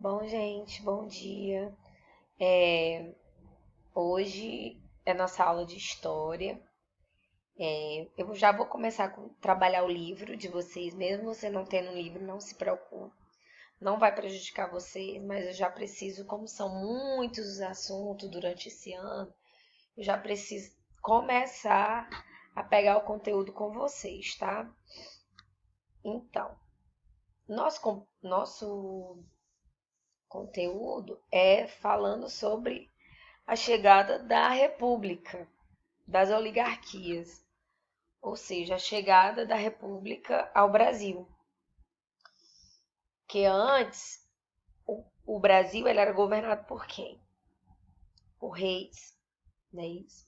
Bom, gente, bom dia. Hoje é nossa aula de história. Eu já vou começar a trabalhar o livro de vocês, mesmo você não tendo um livro, não se preocupe. Não vai prejudicar vocês, mas eu já preciso, como são muitos os assuntos durante esse ano, eu já preciso começar a pegar o conteúdo com vocês, tá? Então, nosso conteúdo é falando sobre a chegada da República, das oligarquias, ou seja, a chegada da República ao Brasil. Que antes o Brasil ele era governado por quem? Por reis, né? Isso.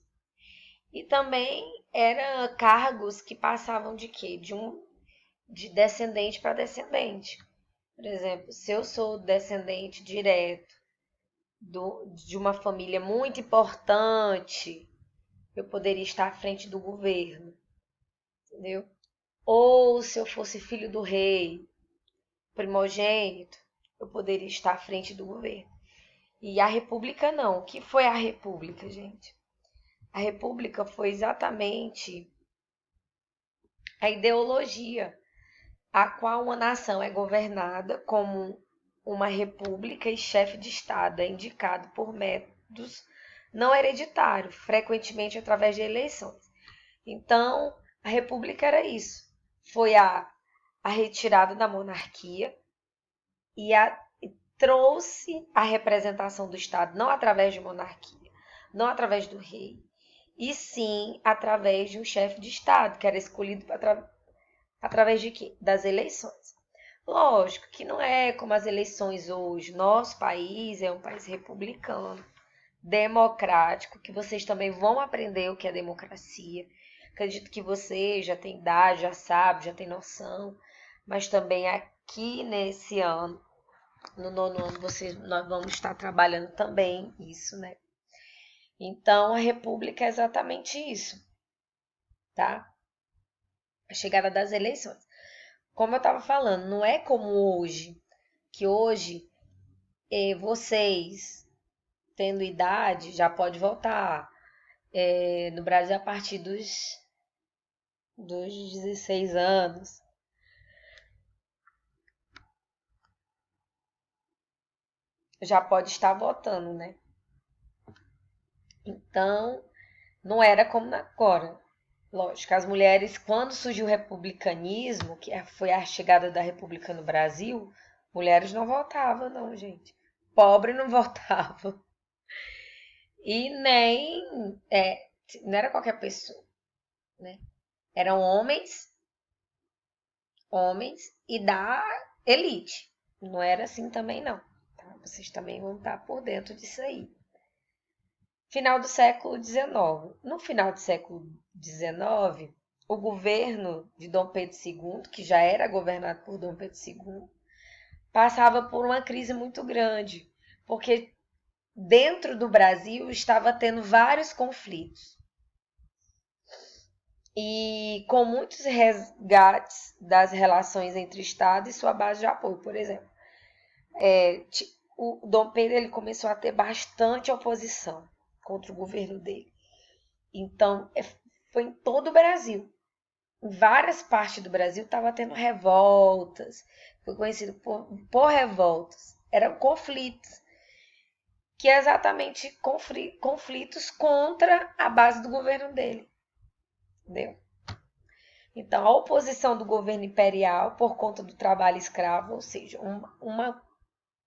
E também eram cargos que passavam de quê? De descendente para descendente. Por exemplo, se eu sou descendente direto de uma família muito importante, eu poderia estar à frente do governo, entendeu? Ou se eu fosse filho do rei, primogênito, eu poderia estar à frente do governo. E a República não. O que foi a República, gente? A República foi exatamente a ideologia a qual uma nação é governada como uma república e chefe de Estado é indicado por métodos não hereditários, frequentemente através de eleições. Então, a República era isso. Foi a retirada da monarquia e trouxe a representação do Estado não através de monarquia, não através do rei, e sim através de um chefe de Estado, que era escolhido através de quê? Das eleições. Lógico que não é como as eleições hoje. Nosso país é um país republicano, democrático, que vocês também vão aprender o que é democracia. Acredito que você já tem idade, já sabe, já tem noção, mas também aqui nesse ano, no nono ano, nós vamos estar trabalhando também isso, né? Então, a república é exatamente isso, tá? A chegada das eleições. Como eu estava falando, não é como hoje, que hoje vocês, tendo idade, já pode votar. No Brasil, a partir dos 16 anos, já pode estar votando, né? Então, não era como agora. Lógico, as mulheres, quando surgiu o republicanismo, que foi a chegada da República no Brasil, mulheres não votavam, não, gente. Pobre não votava. E nem. Não era qualquer pessoa, né? Eram homens e da elite. Não era assim também, não. Tá? Vocês também vão estar por dentro disso aí. Final do século XIX. No final do século XIX, o governo de Dom Pedro II, que já era governado por Dom Pedro II, passava por uma crise muito grande, porque dentro do Brasil estava tendo vários conflitos. E com muitos resgates das relações entre Estado e sua base de apoio, por exemplo. O Dom Pedro ele começou a ter bastante oposição contra o governo dele. Então, foi em todo o Brasil. Em várias partes do Brasil estava tendo revoltas. Foi conhecido por revoltas. Eram conflitos. Que é exatamente conflitos contra a base do governo dele. Entendeu? Então, a oposição do governo imperial por conta do trabalho escravo, ou seja, uma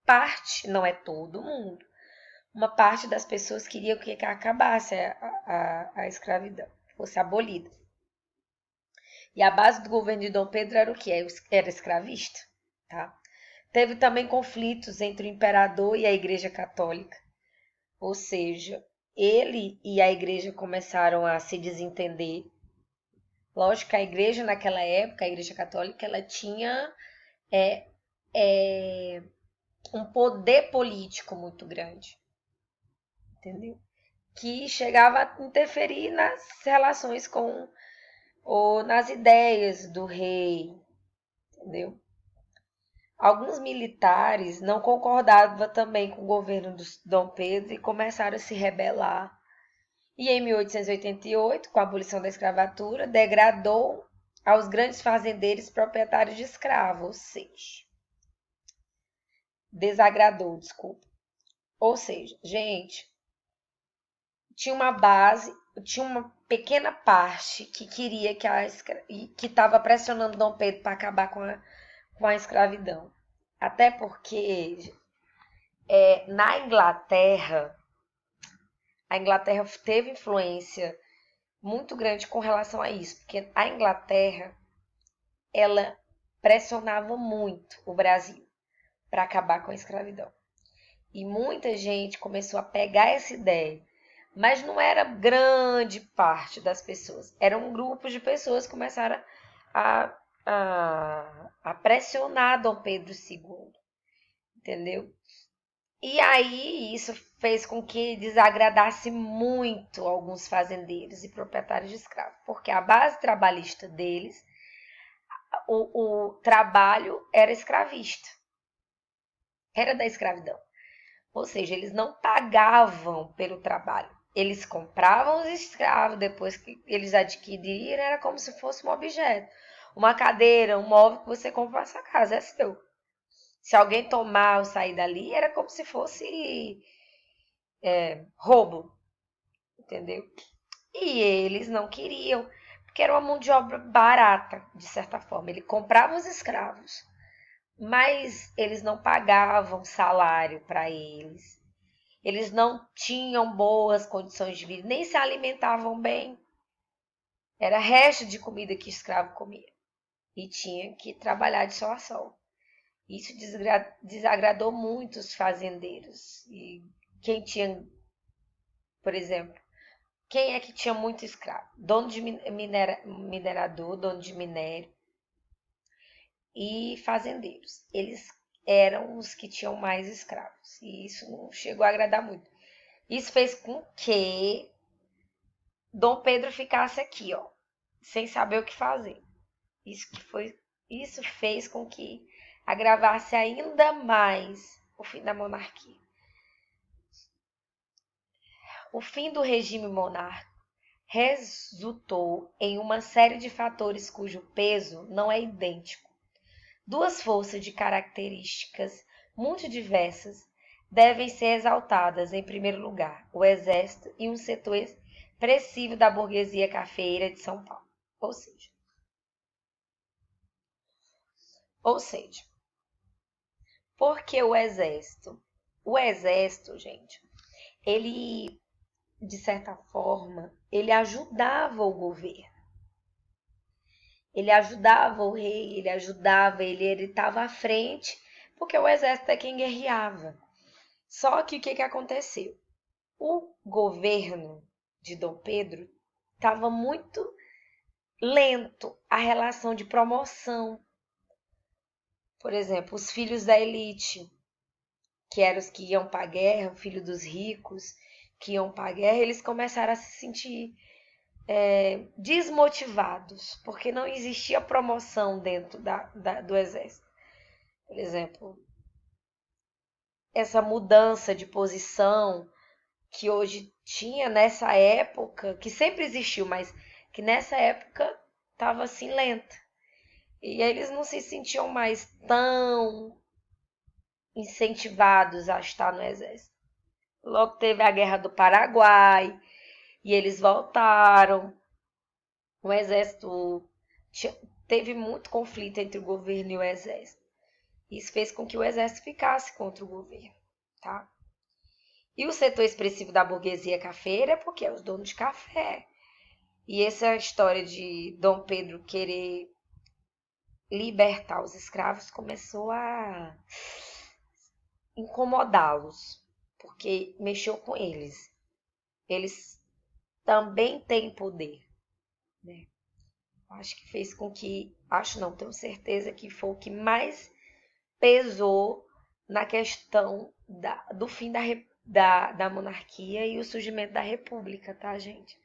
parte, não é todo mundo, uma parte das pessoas queria que acabasse a escravidão, fosse abolida. E a base do governo de Dom Pedro era o que? Era escravista. Tá? Teve também conflitos entre o imperador e a Igreja Católica. Ou seja, ele e a Igreja começaram a se desentender. Lógico que a Igreja naquela época, a Igreja Católica, ela tinha um poder político muito grande. Entendeu? Que chegava a interferir nas relações ou nas ideias do rei, entendeu? Alguns militares não concordavam também com o governo do Dom Pedro e começaram a se rebelar. E em 1888, com a abolição da escravatura, degradou aos grandes fazendeiros proprietários de escravos, ou seja, desagradou, desculpa. Ou seja, gente, tinha uma base, tinha uma pequena parte que queria que estava pressionando Dom Pedro para acabar com a escravidão. Até porque na Inglaterra, a Inglaterra teve influência muito grande com relação a isso, porque a Inglaterra ela pressionava muito o Brasil para acabar com a escravidão. E muita gente começou a pegar essa ideia, mas não era grande parte das pessoas. Era um grupo de pessoas que começaram a pressionar Dom Pedro II, entendeu? E aí isso fez com que desagradasse muito alguns fazendeiros e proprietários de escravos, porque a base trabalhista deles, o trabalho era escravista, era da escravidão. Ou seja, eles não pagavam pelo trabalho. Eles compravam os escravos, depois que eles adquiriram, era como se fosse um objeto. Uma cadeira, um móvel que você compra na sua casa, é seu. Se alguém tomar ou sair dali, era como se fosse roubo, entendeu? E eles não queriam, porque era uma mão de obra barata, de certa forma. Ele comprava os escravos, mas eles não pagavam salário para eles. Eles não tinham boas condições de vida, nem se alimentavam bem. Era resto de comida que o escravo comia. E tinha que trabalhar de sol a sol. Isso desagradou muito os fazendeiros. E quem tinha, por exemplo, quem é que tinha muito escravo? Dono de minerador, dono de minério e fazendeiros. Eles eram os que tinham mais escravos. E isso não chegou a agradar muito. Isso fez com que Dom Pedro ficasse aqui, ó, sem saber o que fazer. Isso fez com que agravasse ainda mais o fim da monarquia. O fim do regime monárquico resultou em uma série de fatores cujo peso não é idêntico. Duas forças de características muito diversas devem ser exaltadas em primeiro lugar: o exército e um setor expressivo da burguesia cafeeira de São Paulo. Ou seja, por que o exército? O exército, gente, ele, de certa forma, ele ajudava o governo. Ele ajudava o rei, ele estava à frente, porque o exército é quem guerreava. Só que o que aconteceu? O governo de Dom Pedro estava muito lento a relação de promoção. Por exemplo, os filhos da elite, que eram os que iam para a guerra, filho dos ricos que iam para a guerra, eles começaram a se sentir desmotivados, porque não existia promoção dentro do exército. Por exemplo, essa mudança de posição que hoje tinha nessa época, que sempre existiu, mas que nessa época estava assim lenta. E eles não se sentiam mais tão incentivados a estar no exército. Logo teve a Guerra do Paraguai e eles voltaram. O exército teve muito conflito entre o governo e o exército. Isso fez com que o exército ficasse contra o governo, tá? E o setor expressivo da burguesia cafeira é porque é os donos de café. E essa história de Dom Pedro querer libertar os escravos começou a incomodá-los, porque mexeu com eles. Eles também têm poder, né? Acho que fez com que, acho não, tenho certeza que foi o que mais pesou na questão do fim da monarquia e o surgimento da república, tá, gente?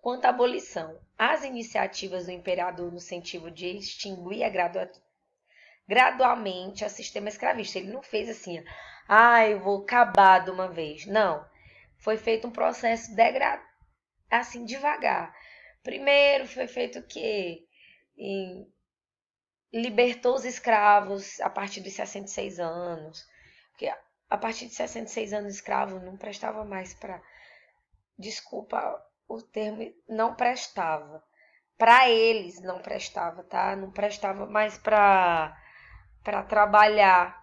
Quanto à abolição, as iniciativas do imperador no sentido de extinguir gradualmente o sistema escravista. Ele não fez assim, eu vou acabar de uma vez. Não. Foi feito um processo assim, devagar. Primeiro foi feito o quê? Libertou os escravos a partir dos 66 anos. Porque a partir de 66 anos, escravo não prestava mais para... Desculpa o termo, não prestava. Para eles não prestava, tá? Não prestava mais para trabalhar.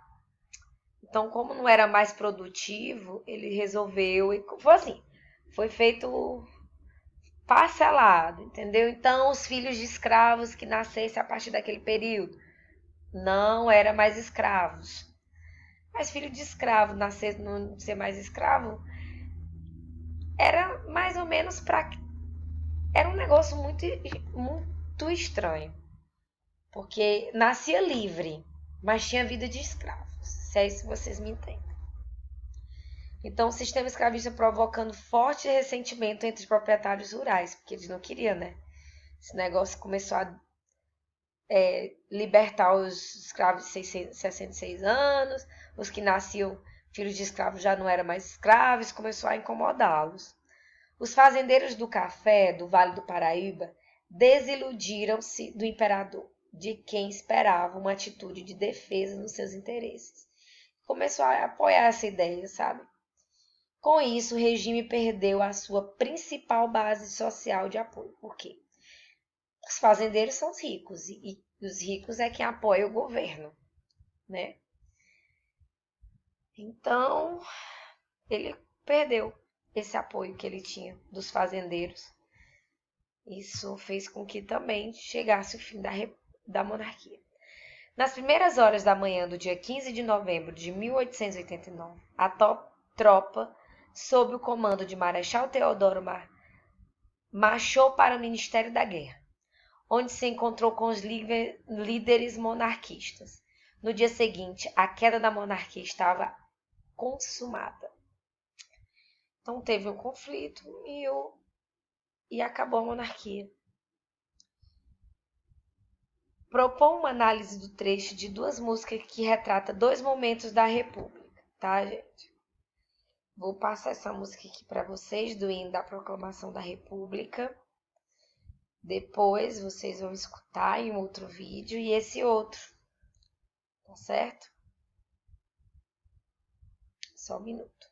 Então, como não era mais produtivo, ele resolveu e foi assim, foi feito parcelado, entendeu? Então, os filhos de escravos que nascessem a partir daquele período não eram mais escravos. Mas filho de escravo nascer, não ser mais escravo, era mais ou menos para... Era um negócio muito, muito estranho. Porque nascia livre, mas tinha vida de escravo. Se é isso que vocês me entendem. Então, o sistema escravista provocando forte ressentimento entre os proprietários rurais, porque eles não queriam, né? Esse negócio começou a libertar os escravos de 66 anos, os que nasciam filhos de escravos já não eram mais escravos, começou a incomodá-los. Os fazendeiros do café do Vale do Paraíba desiludiram-se do imperador, de quem esperava uma atitude de defesa nos seus interesses. Começou a apoiar essa ideia, sabe? Com isso, o regime perdeu a sua principal base social de apoio. Por quê? Os fazendeiros são os ricos e os ricos é quem apoia o governo, né? Então, ele perdeu esse apoio que ele tinha dos fazendeiros. Isso fez com que também chegasse o fim da monarquia. Nas primeiras horas da manhã do dia 15 de novembro de 1889, a tropa, sob o comando de Marechal Deodoro marchou para o Ministério da Guerra, onde se encontrou com os líderes monarquistas. No dia seguinte, a queda da monarquia estava consumada. Então teve um conflito e acabou a monarquia. Propõe uma análise do trecho de duas músicas que retrata dois momentos da República, tá, gente? Vou passar essa música aqui para vocês, do hino da Proclamação da República. Depois vocês vão escutar em outro vídeo e esse outro, tá certo? Só um minuto.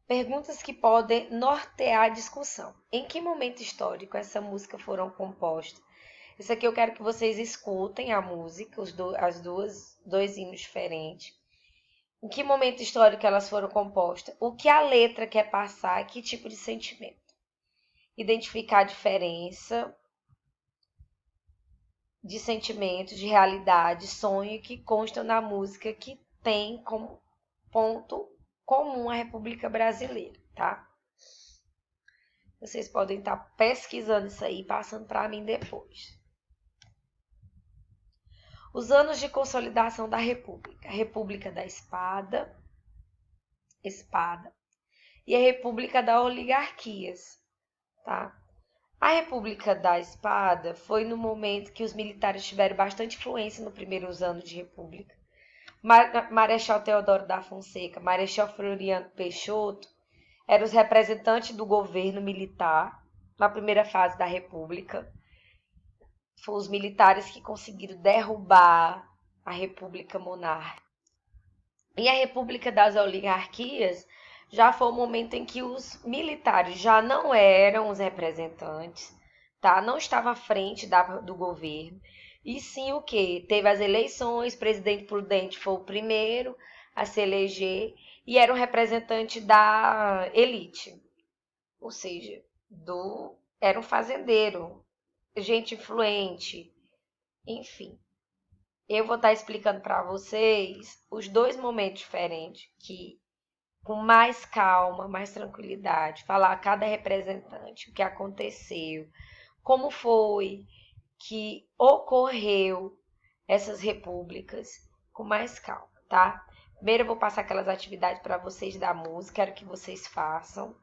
Perguntas que podem nortear a discussão. Em que momento histórico essa música foram compostas? Isso aqui eu quero que vocês escutem a música, dois hinos diferentes. Em que momento histórico elas foram compostas? O que a letra quer passar? Que tipo de sentimento? Identificar a diferença de sentimentos, de realidade, sonho que constam na música que tem como ponto comum a República Brasileira, tá? Vocês podem estar pesquisando isso aí, passando para mim depois. Os anos de consolidação da República. A República da Espada, e a República das Oligarquias, tá? A República da Espada foi no momento que os militares tiveram bastante influência nos primeiros anos de República. Marechal Deodoro da Fonseca, Marechal Floriano Peixoto eram os representantes do governo militar na primeira fase da República. Foram os militares que conseguiram derrubar a República Monárquica. E a República das Oligarquias já foi o momento em que os militares já não eram os representantes, tá? Não estavam à frente do governo. E sim o quê? Teve as eleições, presidente Prudente foi o primeiro a se eleger e era um representante da elite. Ou seja, era um fazendeiro, gente influente, enfim. Eu vou estar explicando para vocês os dois momentos diferentes, que com mais calma, mais tranquilidade, falar a cada representante o que aconteceu, como foi que ocorreu essas repúblicas, com mais calma, tá? Primeiro eu vou passar aquelas atividades para vocês da música, quero que vocês façam.